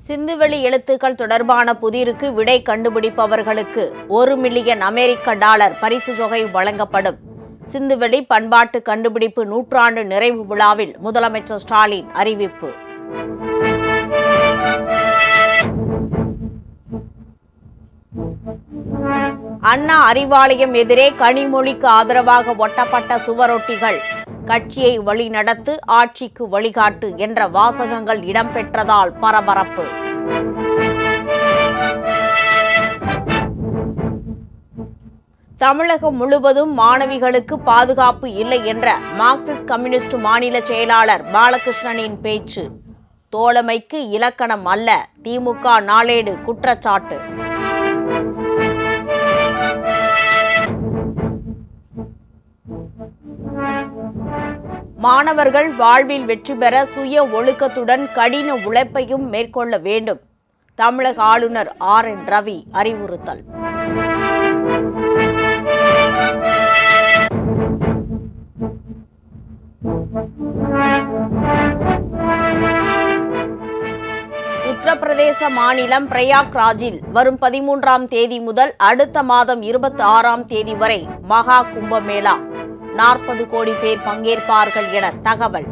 சிந்துவெளி எழுத்துக்கள் தொடர்பான புதிருக்கு விடை கண்டுபிடிப்பவர்களுக்கு $1 மில்லியன் அமெரிக்க பரிசு தொகை வழங்கப்படும். சிந்துவெளி பண்பாட்டு கண்டுபிடிப்பு நூற்றாண்டு நிறைவு விழாவில் முதலமைச்சர் ஸ்டாலின் அறிவிப்பு. அண்ணா அறிவாலயம் எதிரே கனிமொழிக்கு ஆதரவாக ஒட்டப்பட்ட சுவரொட்டிகள். கட்சியை வழிநடத்து, ஆட்சிக்கு வழிகாட்டு என்ற வாசகங்கள் இடம்பெற்றதால் பரபரப்பு. தமிழகம் முழுவதும் மாணவிகளுக்கு பாதுகாப்பு இல்லை என்ற மார்க்சிஸ்ட் கம்யூனிஸ்ட் மாநில செயலாளர் பாலகிருஷ்ணனின் பேச்சு தோழமைக்கு இலக்கணம் அல்ல, திமுக நாளேடு குற்றச்சாட்டு. மாணவர்கள் வாழ்வில் வெற்றி பெற சுய ஒழுக்கத்துடன் கடின உழைப்பையும் மேற்கொள்ள வேண்டும். தமிழக ஆளுநர் RN ரவி அறிவுறுத்தல். உத்தரப்பிரதேச மாநிலம் பிரயாக்ராஜில் வரும் 13ஆம் தேதி முதல் அடுத்த மாதம் 26ஆம் தேதி வரை மகா கும்பமேளா. 40 கோடி பேர் பங்கேற்பார்கள் என தகவல்.